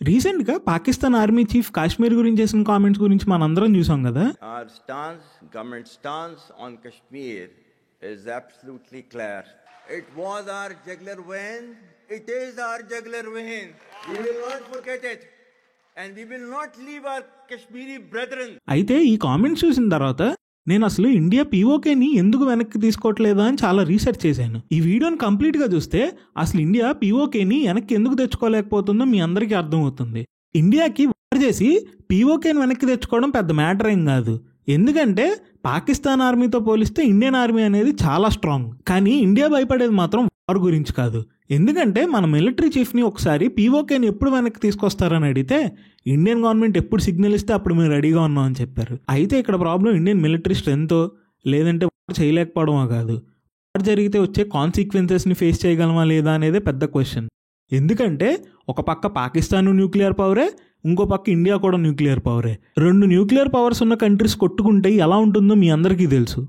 రీసెంట్గా Pakistan army chief Kashmir గురించి చేసిన కామెంట్స్ గురించి మనందరం చూసాం కదా. Our stance, government stance on Kashmir is absolutely clear. It was our jugular vein. It is our jugular vein. We will not forget it. And we will not leave our Kashmiri brethren. అయితే ఈ comments చూసిన తర్వాత నేను అసలు India పీఓకేని ఎందుకు వెనక్కి తీసుకోవట్లేదా అని చాలా రీసెర్చ్ చేశాను. ఈ వీడియోని కంప్లీట్గా చూస్తే అసలు ఇండియా పీఓకేని వెనక్కి ఎందుకు తెచ్చుకోలేకపోతుందో మీ అందరికీ అర్థమవుతుంది. ఇండియాకి వార్ చేసి పీఓకేని వెనక్కి తెచ్చుకోవడం పెద్ద మ్యాటర్ ఏం కాదు. ఎందుకంటే పాకిస్తాన్ ఆర్మీతో పోలిస్తే ఇండియన్ ఆర్మీ అనేది చాలా స్ట్రాంగ్. కానీ ఇండియా భయపడేది మాత్రం వార్ గురించి కాదు. ఎందుకంటే మన మిలిటరీ చీఫ్ని ఒకసారి పీఓకేని ఎప్పుడు వెనక్కి తీసుకొస్తారని అడిగితే ఇండియన్ గవర్నమెంట్ ఎప్పుడు సిగ్నల్ ఇస్తే అప్పుడు మేము రెడీగా ఉన్నాం అని చెప్పారు. అయితే ఇక్కడ ప్రాబ్లం ఇండియన్ మిలిటరీ స్ట్రెంగ్తో లేదంటే వార్ చేయలేకపోవడమో కాదు, వార్ జరిగితే వచ్చే కాన్సిక్వెన్సెస్ని ఫేస్ చేయగలమా లేదా అనేదే పెద్ద క్వశ్చన్. ఎందుకంటే ఒక పక్క పాకిస్తాన్ న్యూక్లియర్ పవరే, ఇంకో పక్క ఇండియా కూడా న్యూక్లియర్ పవరే. రెండు న్యూక్లియర్ పవర్స్ ఉన్న కంట్రీస్ కొట్టుకుంటే ఎలా ఉంటుందో మీ అందరికీ తెలుసు.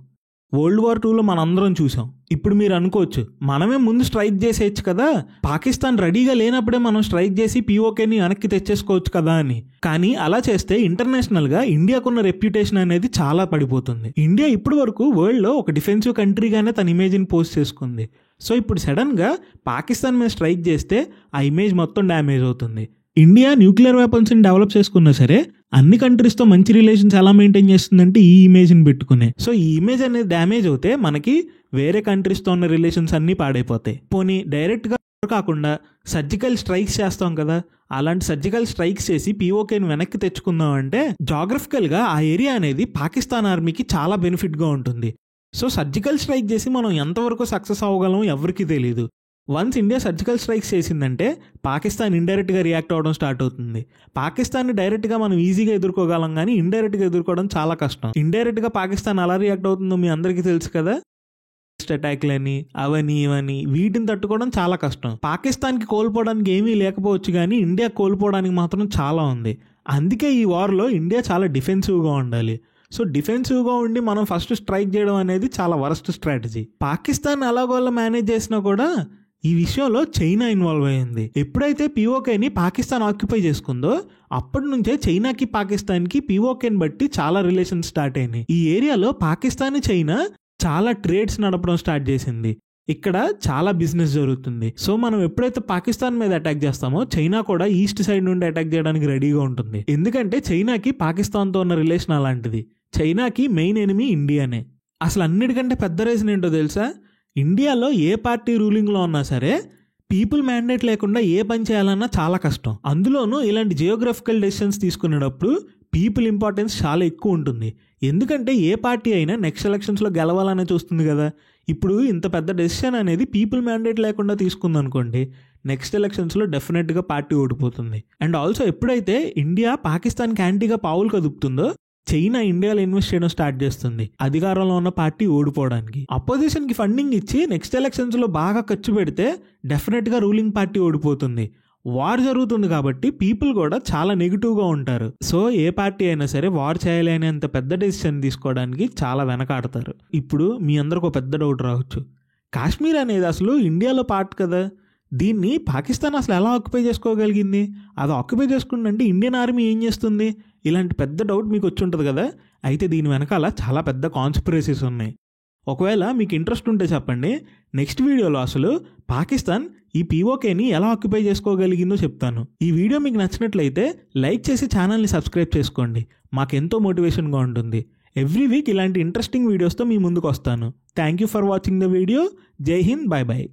వరల్డ్ వార్ 2లో మనందరం చూసాం. ఇప్పుడు మీరు అనుకోవచ్చు మనమే ముందు స్ట్రైక్ చేసేయచ్చు కదా, పాకిస్తాన్ రెడీగా లేనప్పుడే మనం స్ట్రైక్ చేసి పీఓకేని వెనక్కి తెచ్చేసుకోవచ్చు కదా అని. కానీ అలా చేస్తే ఇంటర్నేషనల్గా ఇండియాకున్న రెప్యుటేషన్ అనేది చాలా పడిపోతుంది. ఇండియా ఇప్పటి వరకు వరల్డ్లో ఒక డిఫెన్సివ్ కంట్రీగానే తన ఇమేజ్ని పోస్ట్ చేసుకుంది. సో ఇప్పుడు సడన్గా పాకిస్తాన్ మీద స్ట్రైక్ చేస్తే ఆ ఇమేజ్ మొత్తం డ్యామేజ్ అవుతుంది. ఇండియా న్యూక్లియర్ వెపన్స్ని డెవలప్ చేసుకున్నా సరే అన్ని కంట్రీస్తో మంచి రిలేషన్స్ ఎలా మెయింటైన్ చేస్తుందంటే ఈ ఇమేజ్ని పెట్టుకునే. సో ఈ ఇమేజ్ అనేది డ్యామేజ్ అవుతే మనకి వేరే కంట్రీస్తో ఉన్న రిలేషన్స్ అన్నీ పాడైపోతాయి. పోనీ డైరెక్ట్గా కాకుండా సర్జికల్ స్ట్రైక్స్ చేస్తాం కదా, అలాంటి సర్జికల్ స్ట్రైక్స్ చేసి పీఓకేని వెనక్కి తెచ్చుకుందాం అంటే జాగ్రఫికల్గా ఆ ఏరియా అనేది పాకిస్తాన్ ఆర్మీకి చాలా బెనిఫిట్గా ఉంటుంది. సో సర్జికల్ స్ట్రైక్ చేసి మనం ఎంతవరకు సక్సెస్ అవ్వగలం ఎవరికి తెలియదు. వన్స్ ఇండియా సర్జికల్ స్ట్రైక్స్ చేసిందంటే పాకిస్తాన్ ఇండైరెక్ట్గా రియాక్ట్ అవ్వడం స్టార్ట్ అవుతుంది. పాకిస్తాన్ని డైరెక్ట్గా మనం ఈజీగా ఎదుర్కోగలం, కానీ ఇండైరెక్ట్గా ఎదుర్కోవడం చాలా కష్టం. ఇండైరెక్ట్గా పాకిస్తాన్ ఎలా రియాక్ట్ అవుతుందో మీ అందరికీ తెలుసు కదా, అటాక్లని అవని ఇవని, వీటిని తట్టుకోవడం చాలా కష్టం. పాకిస్తాన్కి కోల్పోవడానికి ఏమీ లేకపోవచ్చు, కానీ ఇండియా కోల్పోవడానికి మాత్రం చాలా ఉంది. అందుకే ఈ వార్లో ఇండియా చాలా డిఫెన్సివ్గా ఉండాలి. సో డిఫెన్సివ్గా ఉండి మనం ఫస్ట్ స్ట్రైక్ చేయడం అనేది చాలా వరస్ట్ స్ట్రాటజీ. పాకిస్తాన్ ఎలాగోలా మేనేజ్ చేసినా కూడా ఈ విషయంలో చైనా ఇన్వాల్వ్ అయ్యింది. ఎప్పుడైతే పీఓకేని పాకిస్తాన్ ఆక్యుపై చేసుకుందో అప్పటి నుంచే చైనాకి పాకిస్తాన్కి పీఓకేని బట్టి చాలా రిలేషన్స్ స్టార్ట్ అయినాయి. ఈ ఏరియాలో పాకిస్తాన్ చైనా చాలా ట్రేడ్స్ నడపడం స్టార్ట్ చేసింది. ఇక్కడ చాలా బిజినెస్ జరుగుతుంది. సో మనం ఎప్పుడైతే పాకిస్తాన్ మీద అటాక్ చేస్తామో చైనా కూడా ఈస్ట్ సైడ్ నుండి అటాక్ చేయడానికి రెడీగా ఉంటుంది. ఎందుకంటే చైనాకి పాకిస్తాన్తో ఉన్న రిలేషన్ అలాంటిది. చైనాకి మెయిన్ ఎనిమీ ఇండియానే. అసలు అన్నిటికంటే పెద్ద రీజన్ ఏంటో తెలుసా, ఇండియాలో ఏ పార్టీ రూలింగ్లో ఉన్నా సరే పీపుల్ మ్యాండేట్ లేకుండా ఏ పని చేయాలన్నా చాలా కష్టం. అందులోనూ ఇలాంటి జియోగ్రఫికల్ డెసిషన్స్ తీసుకునేటప్పుడు పీపుల్ ఇంపార్టెన్స్ చాలా ఎక్కువ ఉంటుంది. ఎందుకంటే ఏ పార్టీ అయినా నెక్స్ట్ ఎలక్షన్స్లో గెలవాలనే చూస్తుంది కదా. ఇప్పుడు ఇంత పెద్ద డెసిషన్ అనేది పీపుల్ మ్యాండేట్ లేకుండా తీసుకుందనుకోండి, నెక్స్ట్ ఎలక్షన్స్లో డెఫినెట్గా పార్టీ ఓడిపోతుంది. అండ్ ఆల్సో ఎప్పుడైతే ఇండియా పాకిస్తాన్కి యాంటీగా పావులు కదుపుతుందో చైనా ఇండియాలో ఇన్వెస్ట్ చేయడం స్టార్ట్ చేస్తుంది, అధికారంలో ఉన్న పార్టీ ఓడిపోవడానికి. అపోజిషన్కి ఫండింగ్ ఇచ్చి నెక్స్ట్ ఎలక్షన్స్లో బాగా ఖర్చు పెడితే డెఫినెట్గా రూలింగ్ పార్టీ ఓడిపోతుంది. వార్ జరుగుతుంది కాబట్టి పీపుల్ కూడా చాలా నెగిటివ్గా ఉంటారు. సో ఏ పార్టీ అయినా సరే వార్ చేయాలి అనేంత పెద్ద డెసిషన్ తీసుకోవడానికి చాలా వెనకాడతారు. ఇప్పుడు మీ అందరికి ఒక పెద్ద డౌట్ రావచ్చు, కాశ్మీర్ అనేది అసలు ఇండియాలో పార్ట్ కదా, దీన్ని పాకిస్తాన్ అసలు ఎలా ఆక్యుపై చేసుకోగలిగింది, అది ఆక్యుపై చేసుకుంటే ఇండియన్ ఆర్మీ ఏం చేస్తుంది, ఇలాంటి పెద్ద డౌట్ మీకు వచ్చి ఉంటుంది కదా. అయితే దీని వెనకాల చాలా పెద్ద కాన్స్పిరసీస్ ఉన్నాయి. ఒకవేళ మీకు ఇంట్రెస్ట్ ఉంటే చెప్పండి, నెక్స్ట్ వీడియోలో అసలు పాకిస్తాన్ ఈ పీఓకేని ఎలా ఆక్యుపై చేసుకోగలిగిందో చెప్తాను. ఈ వీడియో మీకు నచ్చినట్లయితే లైక్ చేసి ఛానల్ని సబ్స్క్రైబ్ చేసుకోండి, మాకెంతో మోటివేషన్గా ఉంటుంది. ఎవ్రీ వీక్ ఇలాంటి ఇంట్రెస్టింగ్ వీడియోస్తో మీ ముందుకు వస్తాను. Thank you for watching the video. జై హింద్, బాయ్ బాయ్.